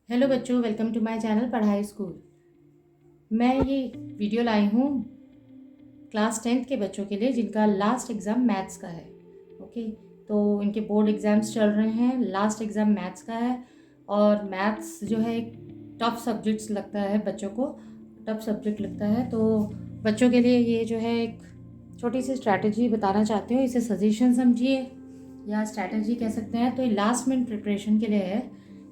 Hello बच्चों, welcome to my channel पढ़ाई school. मैं ये वीडियो लाई हूँ क्लास 10th के बच्चों के लिए जिनका लास्ट एग्ज़ाम मैथ्स का है। ओके, तो इनके बोर्ड एग्ज़ाम्स चल रहे हैं, लास्ट एग्ज़ाम मैथ्स का है। और मैथ्स जो है एक टफ सब्जेक्ट्स लगता है, बच्चों को टफ सब्जेक्ट लगता है। तो बच्चों के लिए ये जो है एक छोटी सी स्ट्रैटेजी बताना चाहती हूँ। इसे सजेशन समझिए या स्ट्रैटेजी कह सकते हैं। तो ये लास्ट मिनट प्रिपरेशन के लिए है,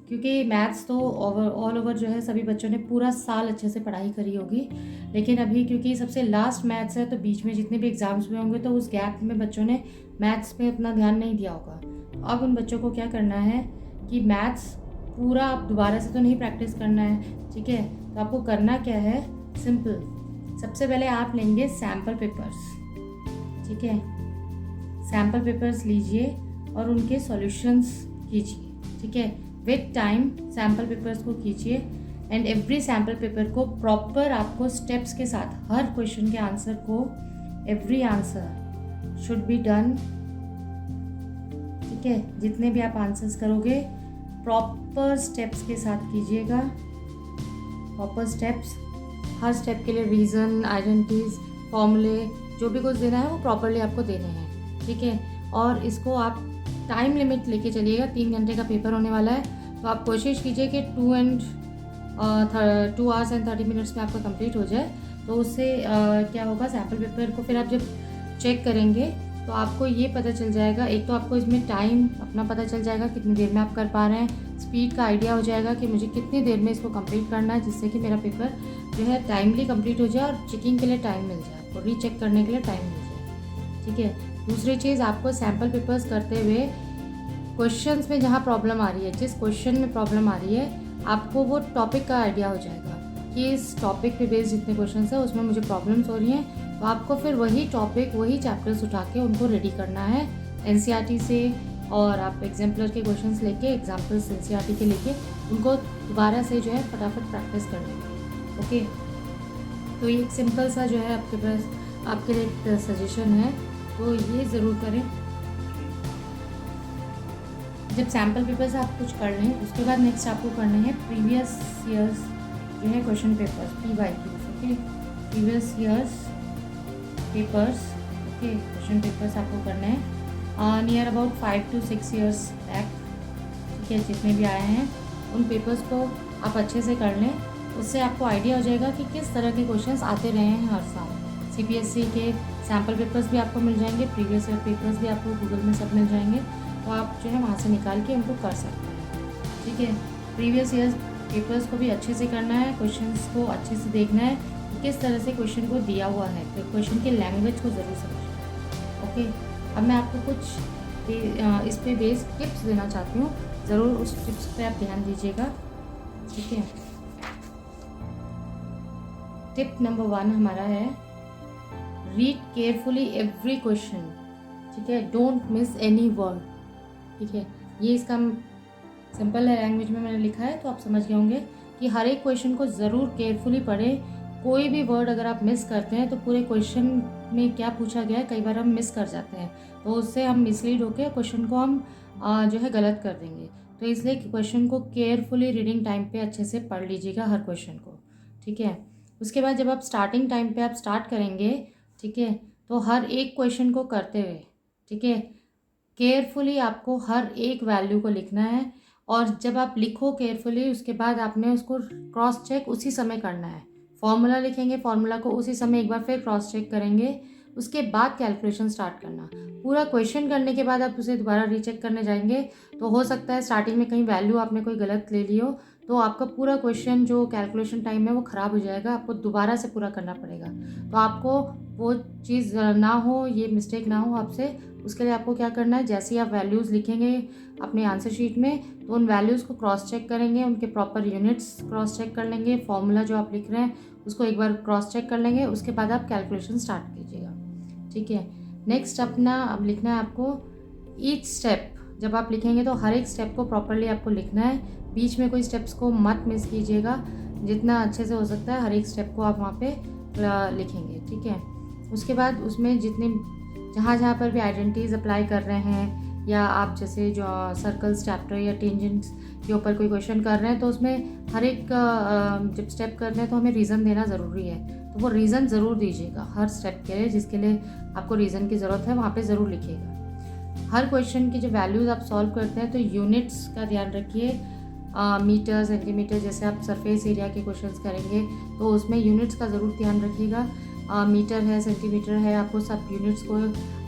क्योंकि मैथ्स तो ऑल ओवर जो है सभी बच्चों ने पूरा साल अच्छे से पढ़ाई करी होगी, लेकिन अभी क्योंकि सबसे लास्ट मैथ्स है तो बीच में जितने भी एग्ज़ाम्स हुए होंगे तो उस गैप में बच्चों ने मैथ्स पे अपना ध्यान नहीं दिया होगा। अब उन बच्चों को क्या करना है कि मैथ्स पूरा आप दोबारा से तो नहीं प्रैक्टिस करना है, ठीक है। तो आपको करना क्या है, सिंपल। सबसे पहले आप लेंगे सैम्पल पेपर्स, ठीक है। सैम्पल पेपर्स लीजिए और उनके सॉल्यूशंस कीजिए, ठीक है। विद टाइम सैम्पल पेपर्स को कीजिए एंड एवरी सैम्पल पेपर को प्रॉपर आपको स्टेप्स के साथ हर क्वेश्चन के आंसर को, every answer should be done, ठीक है। जितने भी आप आंसर्स करोगे प्रॉपर स्टेप्स के साथ कीजिएगा, प्रॉपर स्टेप्स। हर स्टेप के लिए रीज़न, आइडेंटिटीज, फॉर्मूले जो भी कुछ देना है वो प्रॉपरली आपको देने हैं, ठीक है। और इसको आप टाइम लिमिट लेके चलिएगा। 3 घंटे का पेपर होने वाला है, तो आप कोशिश कीजिए कि 2 hours and 30 minutes में आपका कंप्लीट हो जाए। तो उससे क्या होगा, सैम्पल पेपर को फिर आप जब चेक करेंगे तो आपको ये पता चल जाएगा। एक तो आपको इसमें टाइम अपना पता चल जाएगा, कितनी देर में आप कर पा रहे हैं। स्पीड का आइडिया हो जाएगा कि मुझे कितनी देर में इसको कंप्लीट करना है, जिससे कि मेरा पेपर जो है टाइमली कंप्लीट हो जाए और चेकिंग के लिए टाइम मिल जाए, आपको रीचेक करने के लिए टाइम मिल जाए, ठीक है। दूसरी चीज़, आपको सैम्पल पेपर्स करते हुए क्वेश्चंस में जहाँ प्रॉब्लम आ रही है, जिस क्वेश्चन में प्रॉब्लम आ रही है, आपको वो टॉपिक का आइडिया हो जाएगा कि इस टॉपिक पे बेस्ड जितने क्वेश्चंस हैं उसमें मुझे प्रॉब्लम्स हो रही हैं। तो आपको फिर वही टॉपिक, वही चैप्टर्स उठा के उनको रेडी करना है एनसीईआरटी से, और आप एग्जाम्पलर के क्वेश्चंस लेके, एग्जाम्पल्स एनसीईआरटी के लेके उनको दोबारा से जो है फटाफट प्रैक्टिस कर लेंगे। ओके, तो ये एक सिंपल सा जो है आपके पास आपके लिए एक सजेशन है, तो ये ज़रूर करें। जब सैम्पल पेपर्स आप कुछ कर लें उसके बाद नेक्स्ट आपको करने हैं प्रीवियस ईयर्स जो है question papers, PYQs, okay. Previous years papers, okay, question papers आपको करने हैं near about 5 to 6 years back, ठीक है। जितने भी आए हैं उन पेपर्स को आप अच्छे से कर लें। उससे आपको आइडिया हो जाएगा कि किस तरह के क्वेश्चंस आते रहे हैं हर साल। CBSE के सैम्पल पेपर्स भी आपको मिल जाएंगे, प्रीवियस ईयर पेपर्स भी आपको गूगल में सब मिल जाएंगे, तो आप जो है वहाँ से निकाल के उनको कर सकते हैं, ठीक है। प्रीवियस ईयर पेपर्स को भी अच्छे से करना है, क्वेश्चंस को अच्छे से देखना है कि किस तरह से क्वेश्चन को दिया हुआ है, तो क्वेश्चन की लैंग्वेज को ज़रूर समझना है, ओके। अब मैं आपको कुछ इस पे बेस्ड टिप्स देना चाहती हूँ, ज़रूर उस टिप्स पे आप ध्यान दीजिएगा, ठीक है। टिप नंबर 1 हमारा है, रीड केयरफुली एवरी क्वेश्चन, ठीक है। डोंट मिस एनी वर्ड, ठीक है। ये इसका सिंपल है, लैंग्वेज में मैंने लिखा है तो आप समझ गए होंगे कि हर एक क्वेश्चन को ज़रूर केयरफुली पढ़ें। कोई भी वर्ड अगर आप मिस करते हैं तो पूरे क्वेश्चन में क्या पूछा गया है कई बार हम मिस कर जाते हैं, तो उससे हम मिसलीड होकर क्वेश्चन को हम जो है गलत कर देंगे। तो इसलिए क्वेश्चन को केयरफुली रीडिंग टाइम पे अच्छे से पढ़ लीजिएगा हर क्वेश्चन को, ठीक है। उसके बाद जब आप स्टार्टिंग टाइम पे आप स्टार्ट करेंगे, ठीक है, तो हर एक क्वेश्चन को करते हुए, ठीक है, केयरफुली आपको हर एक वैल्यू को लिखना है। और जब आप लिखो केयरफुली, उसके बाद आपने उसको क्रॉस चेक उसी समय करना है। फॉर्मूला लिखेंगे, फॉर्मूला को उसी समय एक बार फिर क्रॉस चेक करेंगे, उसके बाद कैलकुलेशन स्टार्ट करना। पूरा क्वेश्चन करने के बाद आप उसे दोबारा रीचेक करने जाएंगे तो हो सकता है स्टार्टिंग में कहीं वैल्यू आपने कोई गलत ले ली हो, तो आपका पूरा क्वेश्चन जो कैलकुलेशन टाइम है वो ख़राब हो जाएगा, आपको दोबारा से पूरा करना पड़ेगा। तो आपको वो चीज़ ना हो, ये मिस्टेक ना हो आपसे, उसके लिए आपको क्या करना है, जैसे ही आप वैल्यूज़ लिखेंगे अपने आंसर शीट में तो उन वैल्यूज़ को क्रॉस चेक करेंगे, उनके प्रॉपर यूनिट्स क्रॉस चेक कर लेंगे, फॉर्मूला जो आप लिख रहे हैं उसको एक बार क्रॉस चेक कर लेंगे, उसके बाद आप कैलकुलेशन स्टार्ट कीजिएगा, ठीक है। नेक्स्ट अपना अब लिखना है आपको ईच स्टेप। जब आप लिखेंगे तो हर एक स्टेप को प्रॉपरली आपको लिखना है, बीच में कोई स्टेप्स को मत मिस कीजिएगा। जितना अच्छे से हो सकता है हर एक स्टेप को आप वहाँ पे लिखेंगे, ठीक है। उसके बाद उसमें जितने जहाँ जहाँ पर भी आइडेंटिटीज़ अप्लाई कर रहे हैं या आप जैसे जो सर्कल्स चैप्टर या टेंजेंट्स के ऊपर कोई क्वेश्चन कर रहे हैं तो उसमें हर एक जब स्टेप कर रहे हैं तो हमें रीज़न देना ज़रूरी है, तो वो रीज़न ज़रूर दीजिएगा हर स्टेप के लिए, जिसके लिए आपको रीज़न की ज़रूरत है वहाँ पे ज़रूर लिखिएगा। हर क्वेश्चन की जो वैल्यूज़ आप सॉल्व करते हैं तो यूनिट्स का ध्यान रखिए, मीटर सेंटीमीटर, जैसे आप सरफेस एरिया के क्वेश्चंस करेंगे तो उसमें यूनिट्स का ज़रूर ध्यान रखिएगा। मीटर है, सेंटीमीटर है, आपको सब यूनिट्स को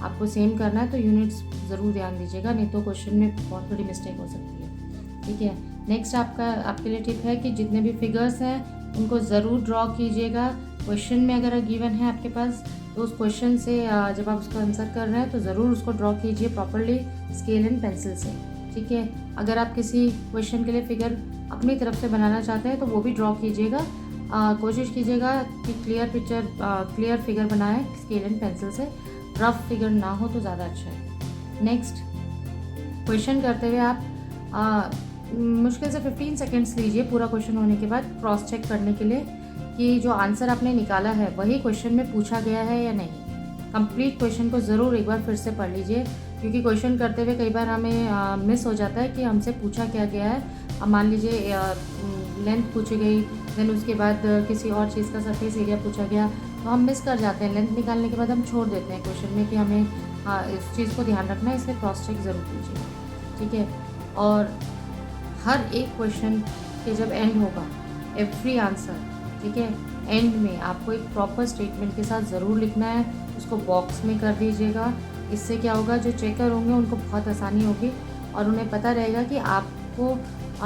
आपको सेम करना है तो यूनिट्स ज़रूर ध्यान दीजिएगा, नहीं तो क्वेश्चन में बहुत बड़ी मिस्टेक हो सकती है। ठीक है, नेक्स्ट आपके लिए टिप है कि जितने भी फिगर्स हैं उनको ज़रूर ड्रॉ कीजिएगा। क्वेश्चन में अगर गिवन है आपके पास तो उस क्वेश्चन से जब आप उसको आंसर कर रहे हैं तो ज़रूर उसको ड्रॉ कीजिए प्रॉपरली स्केल एंड पेंसिल से। ठीक है, अगर आप किसी क्वेश्चन के लिए फिगर अपनी तरफ से बनाना चाहते हैं तो वो भी ड्रॉ कीजिएगा। कोशिश कीजिएगा कि क्लियर फिगर बनाएं स्केल एंड पेंसिल से, रफ फिगर ना हो तो ज़्यादा अच्छा है। नेक्स्ट, क्वेश्चन करते हुए आप मुश्किल से 15 सेकेंड्स लीजिए पूरा क्वेश्चन होने के बाद क्रॉस चेक करने के लिए कि जो आंसर आपने निकाला है वही क्वेश्चन में पूछा गया है या नहीं। कंप्लीट क्वेश्चन को ज़रूर एक बार फिर से पढ़ लीजिए, क्योंकि क्वेश्चन करते हुए कई बार हमें मिस हो जाता है कि हमसे पूछा क्या गया है। अब मान लीजिए लेंथ पूछी गई, देन उसके बाद किसी और चीज़ का सरफेस एरिया पूछा गया तो हम मिस कर जाते हैं। लेंथ निकालने के बाद हम छोड़ देते हैं क्वेश्चन में कि हमें इस चीज़ को ध्यान रखना है, इसलिए क्रॉस चेक ज़रूर कीजिए। ठीक है, और हर एक क्वेश्चन के जब एंड होगा एवरी आंसर, ठीक है, एंड में आपको एक प्रॉपर स्टेटमेंट के साथ ज़रूर लिखना है, उसको बॉक्स में कर दीजिएगा। इससे क्या होगा, जो चेकर होंगे उनको बहुत आसानी होगी और उन्हें पता रहेगा कि आपको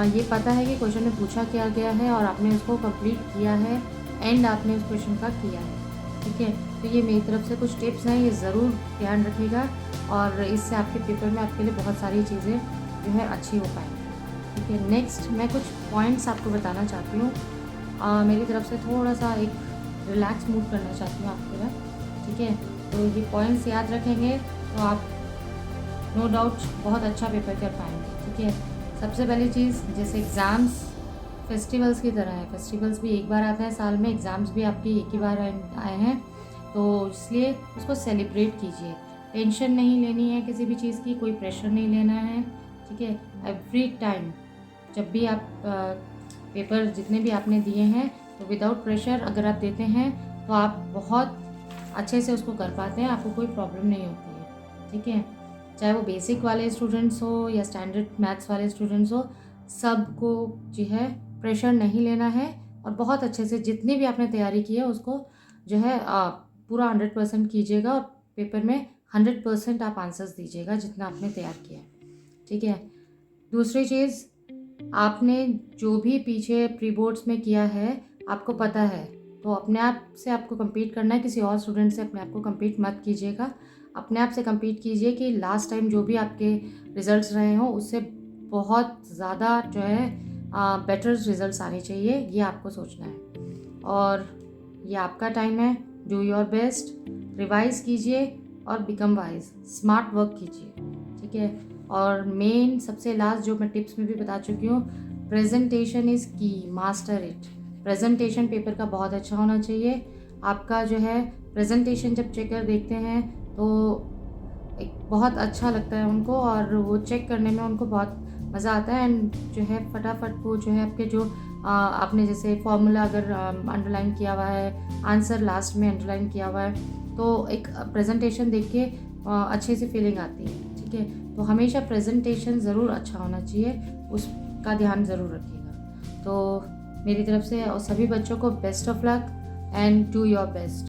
ये पता है कि क्वेश्चन में पूछा क्या गया है और आपने उसको कंप्लीट किया है, एंड आपने उस क्वेश्चन का किया है। ठीक है, तो ये मेरी तरफ से कुछ टिप्स हैं, ये ज़रूर ध्यान रखिएगा और इससे आपके पेपर में आपके लिए बहुत सारी चीज़ें जो है अच्छी हो पाएंगी। ठीक है, नेक्स्ट मैं कुछ पॉइंट्स आपको बताना चाहती हूँ। मेरी तरफ से थोड़ा सा एक रिलैक्स मूड करना चाहती हूँ आपके लिए। ठीक है, तो ये पॉइंट्स याद रखेंगे तो आप नो डाउट बहुत अच्छा पेपर कर पाएंगे। ठीक है, सबसे पहली चीज़, जैसे एग्ज़ाम्स फेस्टिवल्स की तरह है, फेस्टिवल्स भी एक बार आते हैं साल में, एग्ज़ाम्स भी आपकी एक ही बार आए हैं, तो इसलिए उसको सेलिब्रेट कीजिए। टेंशन नहीं लेनी है किसी भी चीज़ की, कोई प्रेशर नहीं लेना है। ठीक है, एवरी टाइम जब भी आप पेपर जितने भी आपने दिए हैं तो विदाउट प्रेशर अगर आप देते हैं तो आप बहुत अच्छे से उसको कर पाते हैं, आपको कोई प्रॉब्लम नहीं होती है। ठीक है, चाहे वो बेसिक वाले स्टूडेंट्स हो या स्टैंडर्ड मैथ्स वाले स्टूडेंट्स हो, सबको जो है प्रेशर नहीं लेना है और बहुत अच्छे से जितनी भी आपने तैयारी की है उसको जो है पूरा 100% कीजिएगा और पेपर में 100% आप आंसर्स दीजिएगा जितना आपने तैयार किया है। ठीक है, दूसरी चीज़, आपने जो भी पीछे प्री बोर्ड्स में किया है आपको पता है, तो अपने आप से आपको कम्पीट करना है, किसी और स्टूडेंट से अपने आप को कम्पीट मत कीजिएगा। अपने आप से कम्पीट कीजिए कि लास्ट टाइम जो भी आपके रिजल्ट्स रहे हों उससे बहुत ज़्यादा जो है बेटर रिजल्ट्स आने चाहिए, ये आपको सोचना है। और ये आपका टाइम है, डू योर बेस्ट, रिवाइज़ कीजिए और बिकम वाइज, स्मार्ट वर्क कीजिए। ठीक है, और मेन सबसे लास्ट जो मैं टिप्स में भी बता चुकी हूँ, प्रेजेंटेशन इज़ की, मास्टर इट। प्रेजेंटेशन पेपर का बहुत अच्छा होना चाहिए। आपका जो है प्रेजेंटेशन जब चेकर देखते हैं तो एक बहुत अच्छा लगता है उनको और वो चेक करने में उनको बहुत मज़ा आता है, एंड जो है फटाफट वो जो है आपके जो आपने जैसे फॉर्मूला अगर अंडरलाइन किया हुआ है, आंसर लास्ट में अंडरलाइन किया हुआ है, तो एक प्रेजेंटेशन देख के अच्छे से फीलिंग आती है। ठीक है, तो हमेशा प्रेजेंटेशन ज़रूर अच्छा होना चाहिए, उसका ध्यान ज़रूर रखिएगा। तो मेरी तरफ से और सभी बच्चों को best of luck and do your best.